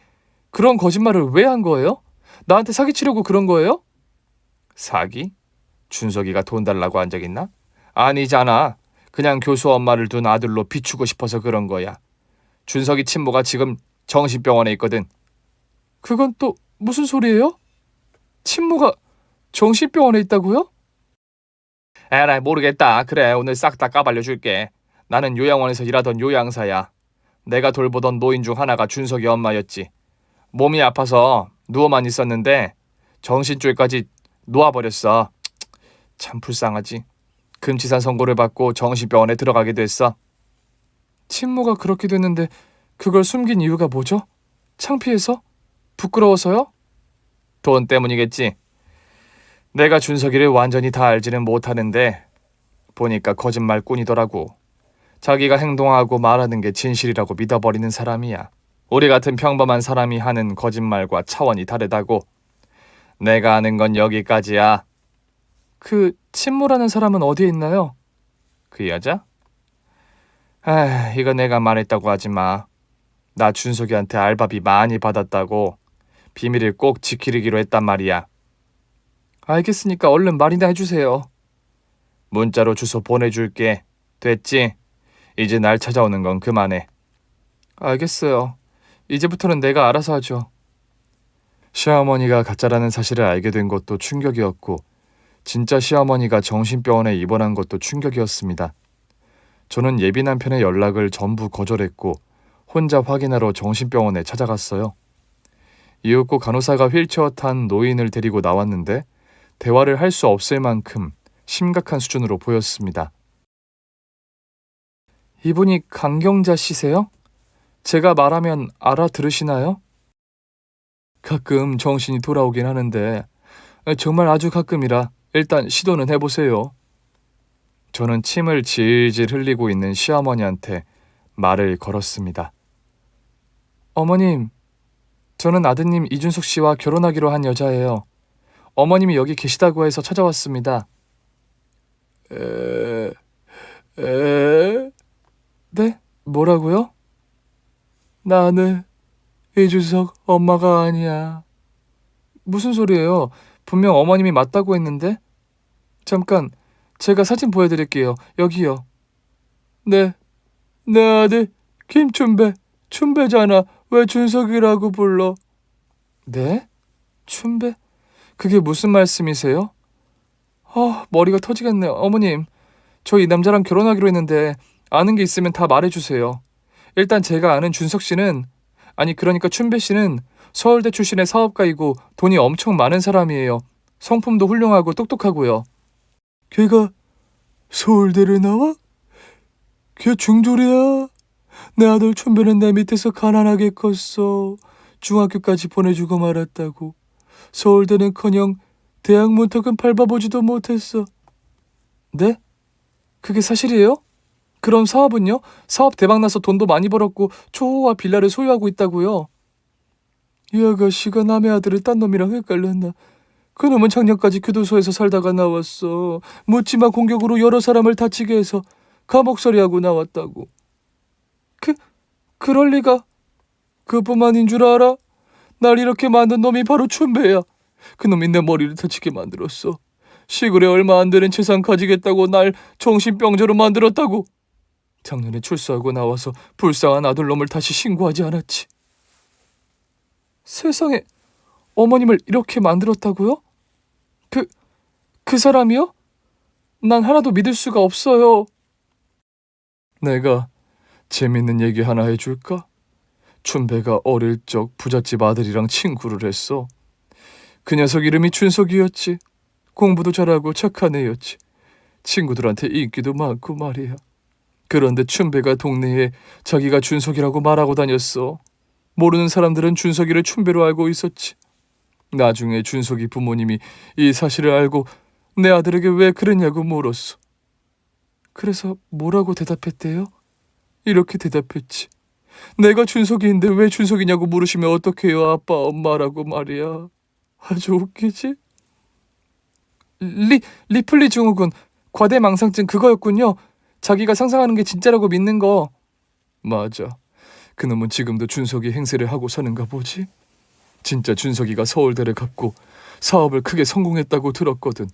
Speaker 1: 그런 거짓말을 왜 한 거예요? 나한테 사기치려고 그런 거예요? 사기? 준석이가 돈 달라고 한 적 있나? 아니잖아. 그냥 교수 엄마를 둔 아들로 비추고 싶어서 그런 거야. 준석이 친모가 지금 정신병원에 있거든. 그건 또 무슨 소리예요? 친모가 정신병원에 있다고요? 에라이, 모르겠다. 그래, 오늘 싹 다 까발려줄게. 나는 요양원에서 일하던 요양사야. 내가 돌보던 노인 중 하나가 준석이 엄마였지. 몸이 아파서 누워만 있었는데 정신줄까지 놓아버렸어. 참 불쌍하지. 금치산 선고를 받고 정신병원에 들어가게 됐어. 친모가 그렇게 됐는데 그걸 숨긴 이유가 뭐죠? 창피해서? 부끄러워서요? 돈 때문이겠지. 내가 준석이를 완전히 다 알지는 못하는데 보니까 거짓말꾼이더라고. 자기가 행동하고 말하는 게 진실이라고 믿어버리는 사람이야. 우리 같은 평범한 사람이 하는 거짓말과 차원이 다르다고. 내가 아는 건 여기까지야. 그 친모라는 사람은 어디에 있나요? 그 여자? 이거 내가 말했다고 하지 마. 나 준석이한테 알바비 많이 받았다고. 비밀을 꼭 지키기로 했단 말이야. 알겠으니까 얼른 말이나 해주세요. 문자로 주소 보내줄게. 됐지? 이제 날 찾아오는 건 그만해. 알겠어요. 이제부터는 내가 알아서 하죠. 시어머니가 가짜라는 사실을 알게 된 것도 충격이었고 진짜 시어머니가 정신병원에 입원한 것도 충격이었습니다. 저는 예비 남편의 연락을 전부 거절했고 혼자 확인하러 정신병원에 찾아갔어요. 이윽고 간호사가 휠체어 탄 노인을 데리고 나왔는데 대화를 할 수 없을 만큼 심각한 수준으로 보였습니다. 이분이 강경자 씨세요? 제가 말하면 알아들으시나요? 가끔 정신이 돌아오긴 하는데 정말 아주 가끔이라 일단 시도는 해보세요. 저는 침을 질질 흘리고 있는 시어머니한테 말을 걸었습니다. 어머님, 저는 아드님 이준석 씨와 결혼하기로 한 여자예요. 어머님이 여기 계시다고 해서 찾아왔습니다. 네? 뭐라고요? 나는 이준석 엄마가 아니야. 무슨 소리예요? 분명 어머님이 맞다고 했는데? 잠깐, 제가 사진 보여드릴게요. 여기요. 네, 내 아들 김춘배. 춘배잖아. 왜 준석이라고 불러? 네? 춘배? 그게 무슨 말씀이세요? 머리가 터지겠네요. 어머님, 저 이 남자랑 결혼하기로 했는데 아는 게 있으면 다 말해주세요. 일단 제가 아는 준석 씨는, 그러니까 춘배 씨는 서울대 출신의 사업가이고 돈이 엄청 많은 사람이에요. 성품도 훌륭하고 똑똑하고요. 걔가 서울대를 나와? 걔 중졸이야. 내 아들 춘배는 내 밑에서 가난하게 컸어. 중학교까지 보내주고 말았다고. 서울대는커녕 대학 문턱은 밟아보지도 못했어. 네? 그게 사실이에요? 그럼 사업은요? 사업 대박나서 돈도 많이 벌었고 초호화 빌라를 소유하고 있다고요? 이 아가씨가 남의 아들을 딴 놈이랑 헷갈렸나? 그놈은 작년까지 교도소에서 살다가 나왔어. 묻지마 공격으로 여러 사람을 다치게 해서 감옥살이하고 나왔다고. 그럴 리가. 그뿐만인 줄 알아? 날 이렇게 만든 놈이 바로 춘배야. 그놈이 내 머리를 다치게 만들었어. 시골에 얼마 안 되는 재산 가지겠다고 날 정신병자로 만들었다고. 작년에 출소하고 나와서 불쌍한 아들놈을 다시 신고하지 않았지. 세상에, 어머님을 이렇게 만들었다고요? 그 사람이요? 난 하나도 믿을 수가 없어요. 내가 재밌는 얘기 하나 해줄까? 춘배가 어릴 적 부잣집 아들이랑 친구를 했어. 그 녀석 이름이 준석이었지. 공부도 잘하고 착한 애였지. 친구들한테 인기도 많고 말이야. 그런데 춘배가 동네에 자기가 준석이라고 말하고 다녔어. 모르는 사람들은 준석이를 춘배로 알고 있었지. 나중에 준석이 부모님이 이 사실을 알고 내 아들에게 왜 그랬냐고 물었어. 그래서 뭐라고 대답했대요? 이렇게 대답했지. 내가 준석이인데 왜 준석이냐고 물으시면 어떡해요, 아빠, 엄마라고 말이야. 아주 웃기지? 리플리 증후군, 과대망상증 그거였군요. 자기가 상상하는 게 진짜라고 믿는 거. 맞아. 그놈은 지금도 준석이 행세를 하고 사는가 보지? 진짜 준석이가 서울대를 갔고 사업을 크게 성공했다고 들었거든.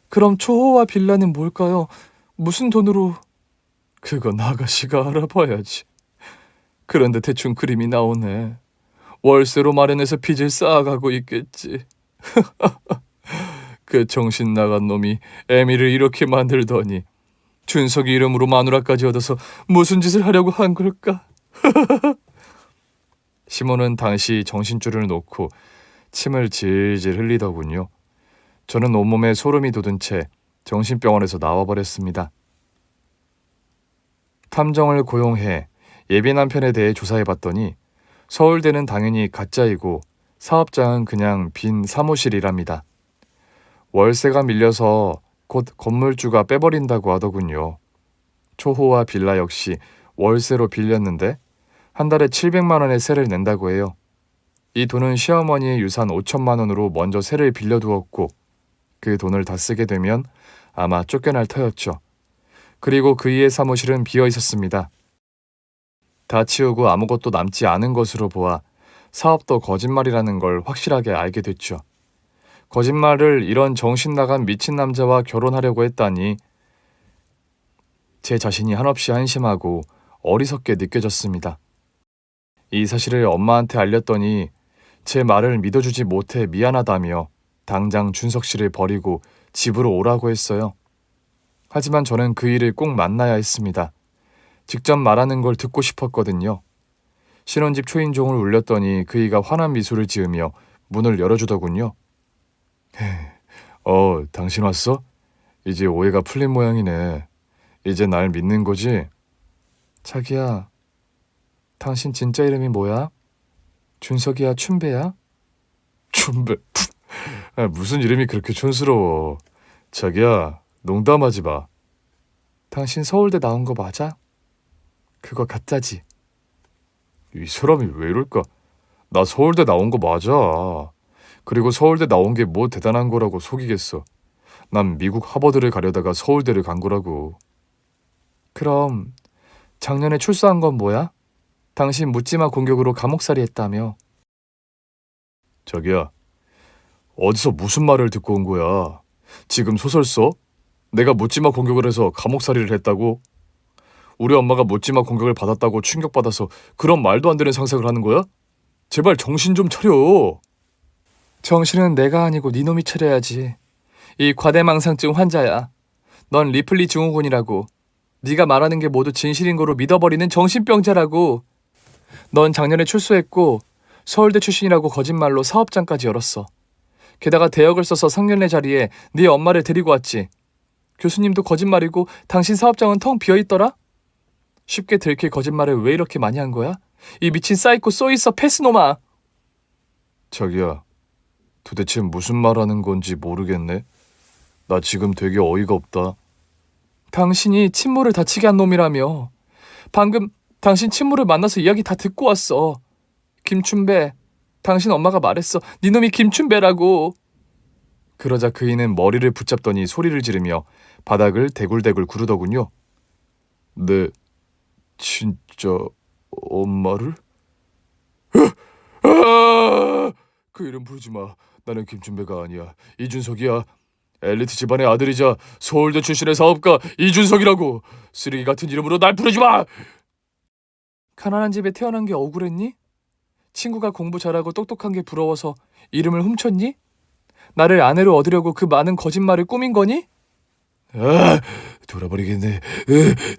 Speaker 1: 그럼 초호화 빌라는 뭘까요? 무슨 돈으로? 그건 아가씨가 알아봐야지. 그런데 대충 그림이 나오네. 월세로 마련해서 빚을 쌓아가고 있겠지. 그 정신 나간 놈이 애미를 이렇게 만들더니 준석이 이름으로 마누라까지 얻어서 무슨 짓을 하려고 한 걸까? 시몬은 당시 정신줄을 놓고 침을 질질 흘리더군요. 저는 온몸에 소름이 돋은 채 정신병원에서 나와버렸습니다. 탐정을 고용해 예비 남편에 대해 조사해봤더니 서울대는 당연히 가짜이고 사업장은 그냥 빈 사무실이랍니다. 월세가 밀려서 곧 건물주가 빼버린다고 하더군요. 초호화 빌라 역시 월세로 빌렸는데 한 달에 700만 원의 세를 낸다고 해요. 이 돈은 시어머니의 유산 5천만 원으로 먼저 세를 빌려두었고 그 돈을 다 쓰게 되면 아마 쫓겨날 터였죠. 그리고 그이의 사무실은 비어 있었습니다. 다 치우고 아무것도 남지 않은 것으로 보아 사업도 거짓말이라는 걸 확실하게 알게 됐죠. 거짓말을 이런 정신나간 미친 남자와 결혼하려고 했다니 제 자신이 한없이 한심하고 어리석게 느껴졌습니다. 이 사실을 엄마한테 알렸더니 제 말을 믿어주지 못해 미안하다며 당장 준석 씨를 버리고 집으로 오라고 했어요. 하지만 저는 그 일을 꼭 만나야 했습니다. 직접 말하는 걸 듣고 싶었거든요. 신혼집 초인종을 울렸더니 그이가 환한 미소를 지으며 문을 열어주더군요. 당신 왔어? 이제 오해가 풀린 모양이네. 이제 날 믿는 거지? 자기야, 당신 진짜 이름이 뭐야? 준석이야, 춘배야? 춘배? 무슨 이름이 그렇게 촌스러워. 자기야, 농담하지 마. 당신 서울대 나온 거 맞아? 그거 가짜지. 이 사람이 왜 이럴까? 나 서울대 나온 거 맞아. 그리고 서울대 나온 게 뭐 대단한 거라고 속이겠어. 난 미국 하버드를 가려다가 서울대를 간 거라고. 그럼 작년에 출소한 건 뭐야? 당신 묻지마 공격으로 감옥살이 했다며. 자기야, 어디서 무슨 말을 듣고 온 거야? 지금 소설 써? 내가 묻지마 공격을 해서 감옥살이를 했다고? 우리 엄마가 묻지마 공격을 받았다고 충격받아서 그런 말도 안 되는 상상을 하는 거야? 제발 정신 좀 차려. 정신은 내가 아니고 네 놈이 차려야지. 이 과대망상증 환자야. 넌 리플리 증후군이라고. 네가 말하는 게 모두 진실인 거로 믿어버리는 정신병자라고. 넌 작년에 출소했고 서울대 출신이라고 거짓말로 사업장까지 열었어. 게다가 대역을 써서 상견례 자리에 네 엄마를 데리고 왔지. 교수님도 거짓말이고 당신 사업장은 텅 비어있더라? 쉽게 들킬 거짓말을 왜 이렇게 많이 한 거야? 이 미친 사이코 쏘있어 패스놈아. 자기야, 도대체 무슨 말 하는 건지 모르겠네. 나 지금 되게 어이가 없다. 당신이 친모를 다치게 한 놈이라며. 방금 당신 친모를 만나서 이야기 다 듣고 왔어. 김춘배, 당신 엄마가 말했어. 네 놈이 김춘배라고. 그러자 그이는 머리를 붙잡더니 소리를 지르며 바닥을 대굴대굴 구르더군요. 네, 진짜 엄마를? 그 이름 부르지 마. 나는 김춘배가 아니야. 이준석이야. 엘리트 집안의 아들이자 서울대 출신의 사업가 이준석이라고. 쓰레기 같은 이름으로 날 부르지 마. 가난한 집에 태어난 게 억울했니? 친구가 공부 잘하고 똑똑한 게 부러워서 이름을 훔쳤니? 나를 아내로 얻으려고 그 많은 거짓말을 꾸민 거니? 돌아버리겠네.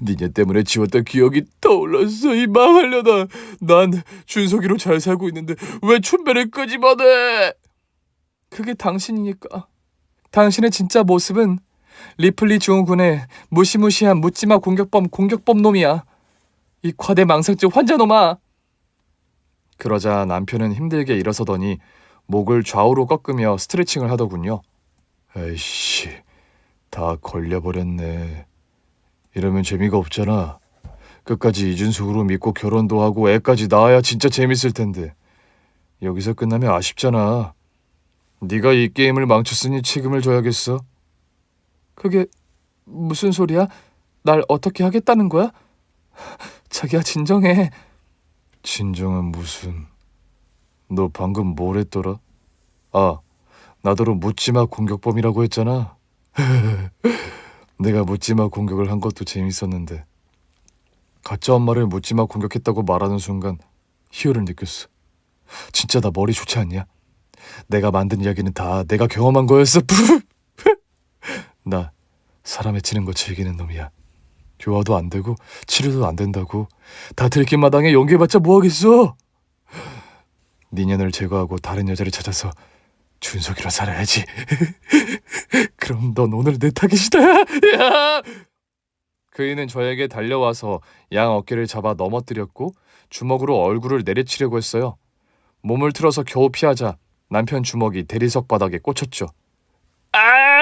Speaker 1: 니네 때문에 지웠던 기억이 떠올랐어. 이 망하려다. 난 준석이로 잘 살고 있는데 왜 춘배를 끄집어내? 그게 당신이니까. 당신의 진짜 모습은 리플리 증후군의 무시무시한 묻지마 공격범 놈이야. 이 과대망상증 환자놈아. 그러자 남편은 힘들게 일어서더니 목을 좌우로 꺾으며 스트레칭을 하더군요. 아이씨, 다 걸려버렸네. 이러면 재미가 없잖아. 끝까지 이준석으로 믿고 결혼도 하고 애까지 낳아야 진짜 재밌을 텐데. 여기서 끝나면 아쉽잖아. 네가 이 게임을 망쳤으니 책임을 져야겠어. 그게 무슨 소리야? 날 어떻게 하겠다는 거야? 자기야, 진정해. 진정은 무슨... 너 방금 뭘 했더라? 아, 나더러 묻지마 공격범이라고 했잖아. 내가 묻지마 공격을 한 것도 재밌었는데 가짜 엄마를 묻지마 공격했다고 말하는 순간 희열을 느꼈어. 진짜 나 머리 좋지 않냐? 내가 만든 이야기는 다 내가 경험한 거였어. 나 사람 해치는 거 즐기는 놈이야. 교화도 안 되고 치료도 안 된다고 다 들킨 마당에 연기해봤자 뭐하겠어. 네 년을 제거하고 다른 여자를 찾아서 준석이로 살아야지. 그럼 넌 오늘 내 타겟이다. 야! 그이는 저에게 달려와서 양 어깨를 잡아 넘어뜨렸고 주먹으로 얼굴을 내리치려고 했어요. 몸을 틀어서 겨우 피하자 남편 주먹이 대리석 바닥에 꽂혔죠.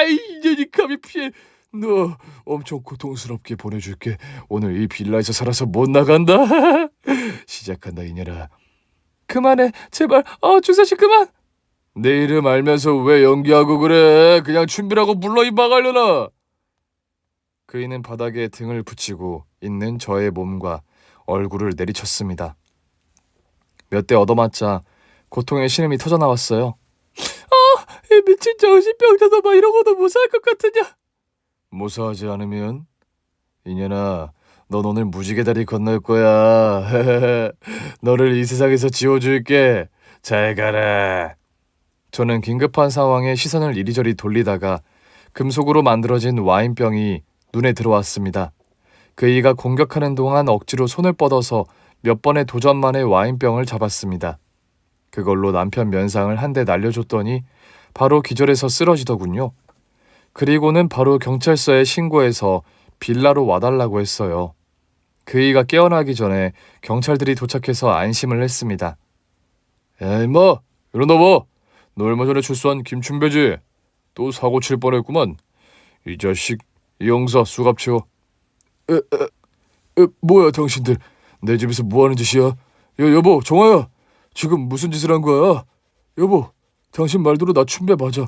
Speaker 1: 이 년이 감히 피해. 너 엄청 고통스럽게 보내줄게. 오늘 이 빌라에서 살아서 못 나간다. 시작한다 이년아. 그만해 제발. 준서씨 그만. 내 이름 알면서 왜 연기하고 그래. 그냥 춘비라고 불러 이 망하려나. 그이는 바닥에 등을 붙이고 있는 저의 몸과 얼굴을 내리쳤습니다. 몇 대 얻어맞자 고통의 신음이 터져나왔어요. 이 미친 정신병자도 이러고도 무사할 것 같으냐. 무사하지 않으면? 이년아, 넌 오늘 무지개 다리 건널 거야. 너를 이 세상에서 지워줄게. 잘 가라. 저는 긴급한 상황에 시선을 이리저리 돌리다가 금속으로 만들어진 와인병이 눈에 들어왔습니다. 그이가 공격하는 동안 억지로 손을 뻗어서 몇 번의 도전 만에 와인병을 잡았습니다. 그걸로 남편 면상을 한 대 날려줬더니 바로 기절해서 쓰러지더군요. 그리고는 바로 경찰서에 신고해서 빌라로 와달라고 했어요. 그이가 깨어나기 전에 경찰들이 도착해서 안심을 했습니다. 야 임마, 일어나 봐. 너 얼마 전에 출소한 김춘배지? 또 사고 칠 뻔했구만. 이 자식, 이 형사 수갑 채워. 뭐야 당신들. 내 집에서 뭐하는 짓이야? 여보, 정화야. 지금 무슨 짓을 한 거야? 여보, 당신 말대로 나 춘배 맞아.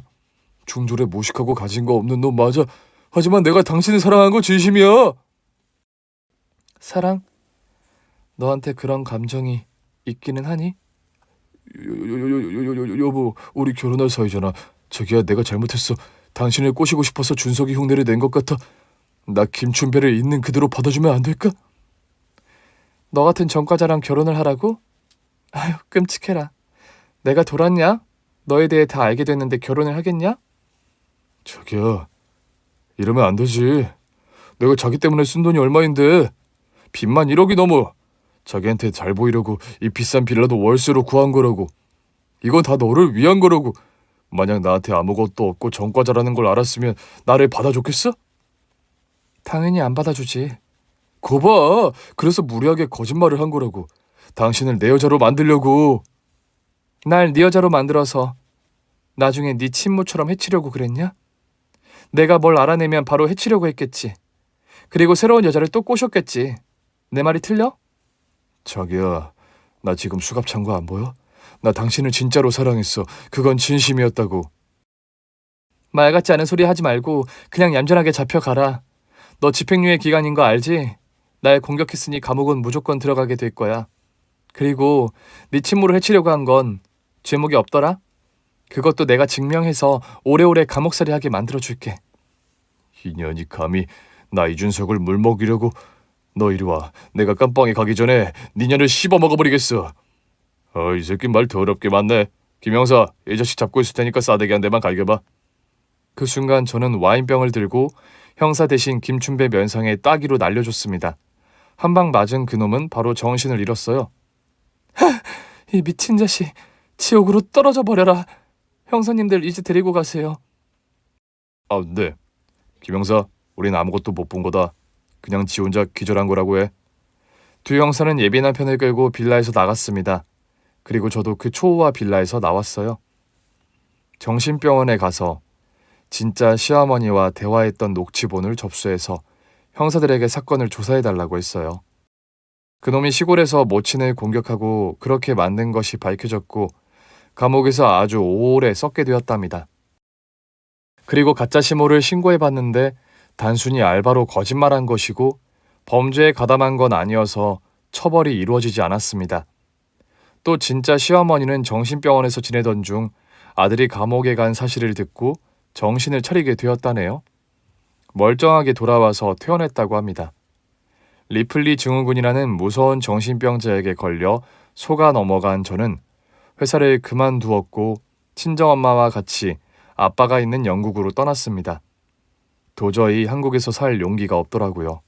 Speaker 1: 중졸에 모식하고 가진 거 없는 놈 맞아. 하지만 내가 당신을 사랑한 거 진심이야. 사랑? 너한테 그런 감정이 있기는 하니? 여보, 우리 결혼할 사이잖아. 저기야, 내가 잘못했어. 당신을 꼬시고 싶어서 준석이 흉내를 낸 것 같아. 나 김춘배를 있는 그대로 받아주면 안 될까? 너 같은 전과자랑 결혼을 하라고? 아유, 끔찍해라. 내가 돌았냐? 너에 대해 다 알게 됐는데 결혼을 하겠냐? 자기야, 이러면 안 되지. 내가 자기 때문에 쓴 돈이 얼마인데. 빚만 1억이 넘어. 자기한테 잘 보이려고 이 비싼 빌라도 월세로 구한 거라고. 이건 다 너를 위한 거라고. 만약 나한테 아무것도 없고 전과자라는 걸 알았으면 나를 받아줬겠어? 당연히 안 받아주지. 거봐, 그래서 무리하게 거짓말을 한 거라고. 당신을 내 여자로 만들려고. 날 네 여자로 만들어서 나중에 네 친모처럼 해치려고 그랬냐? 내가 뭘 알아내면 바로 해치려고 했겠지. 그리고 새로운 여자를 또 꼬셨겠지. 내 말이 틀려? 자기야, 나 지금 수갑 찬 거 안 보여? 나 당신을 진짜로 사랑했어. 그건 진심이었다고. 말 같지 않은 소리 하지 말고 그냥 얌전하게 잡혀가라. 너 집행유예 기간인 거 알지? 날 공격했으니 감옥은 무조건 들어가게 될 거야. 그리고 네 친모를 해치려고 한 건 죄목이 없더라? 그것도 내가 증명해서 오래오래 감옥살이 하게 만들어줄게. 이년이 감히 나 이준석을 물먹이려고. 너 이리 와. 내가 깜빵에 가기 전에 니년을 씹어먹어버리겠어. 이 새끼 말 더럽게 많네. 김형사, 이 자식 잡고 있을 테니까 싸대기 한 대만 갈겨봐. 그 순간 저는 와인병을 들고 형사 대신 김춘배 면상에 따기로 날려줬습니다. 한 방 맞은 그놈은 바로 정신을 잃었어요. 이 미친 자식, 지옥으로 떨어져 버려라. 형사님들 이제 데리고 가세요. 네. 김형사, 우린 아무것도 못 본 거다. 그냥 지 혼자 기절한 거라고 해. 두 형사는 예비 남편을 끌고 빌라에서 나갔습니다. 그리고 저도 그 초호화 빌라에서 나왔어요. 정신병원에 가서 진짜 시어머니와 대화했던 녹취본을 접수해서 형사들에게 사건을 조사해달라고 했어요. 그놈이 시골에서 모친을 공격하고 그렇게 만든 것이 밝혀졌고 감옥에서 아주 오래 썩게 되었답니다. 그리고 가짜 시모를 신고해봤는데 단순히 알바로 거짓말한 것이고 범죄에 가담한 건 아니어서 처벌이 이루어지지 않았습니다. 또 진짜 시어머니는 정신병원에서 지내던 중 아들이 감옥에 간 사실을 듣고 정신을 차리게 되었다네요. 멀쩡하게 돌아와서 퇴원했다고 합니다. 리플리 증후군이라는 무서운 정신병자에게 걸려 속아 넘어간 저는 회사를 그만두었고 친정엄마와 같이 아빠가 있는 영국으로 떠났습니다. 도저히 한국에서 살 용기가 없더라고요.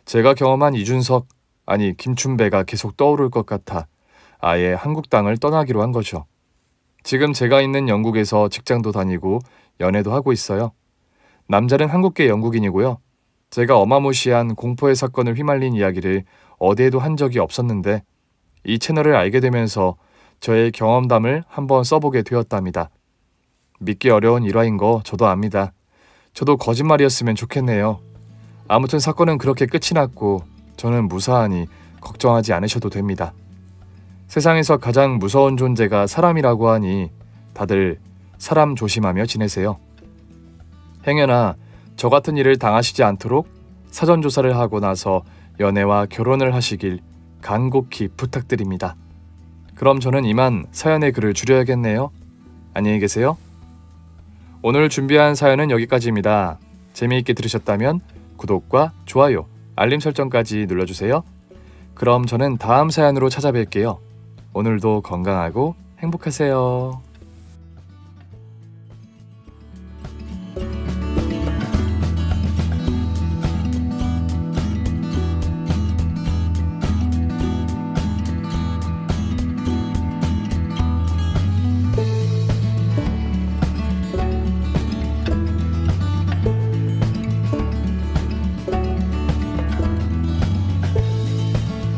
Speaker 1: 제가 경험한 이준석, 아니 김춘배가 계속 떠오를 것 같아 아예 한국 땅을 떠나기로 한 거죠. 지금 제가 있는 영국에서 직장도 다니고 연애도 하고 있어요. 남자는 한국계 영국인이고요. 제가 어마무시한 공포의 사건을 휘말린 이야기를 어디에도 한 적이 없었는데 이 채널을 알게 되면서 저의 경험담을 한번 써보게 되었답니다. 믿기 어려운 일화인 거 저도 압니다. 저도 거짓말이었으면 좋겠네요. 아무튼 사건은 그렇게 끝이 났고 저는 무사하니 걱정하지 않으셔도 됩니다. 세상에서 가장 무서운 존재가 사람이라고 하니 다들 사람 조심하며 지내세요. 행여나 저 같은 일을 당하시지 않도록 사전조사를 하고 나서 연애와 결혼을 하시길 간곡히 부탁드립니다. 그럼 저는 이만 사연의 글을 줄여야겠네요. 안녕히 계세요. 오늘 준비한 사연은 여기까지입니다. 재미있게 들으셨다면 구독과 좋아요, 알림 설정까지 눌러주세요. 그럼 저는 다음 사연으로 찾아뵐게요. 오늘도 건강하고 행복하세요.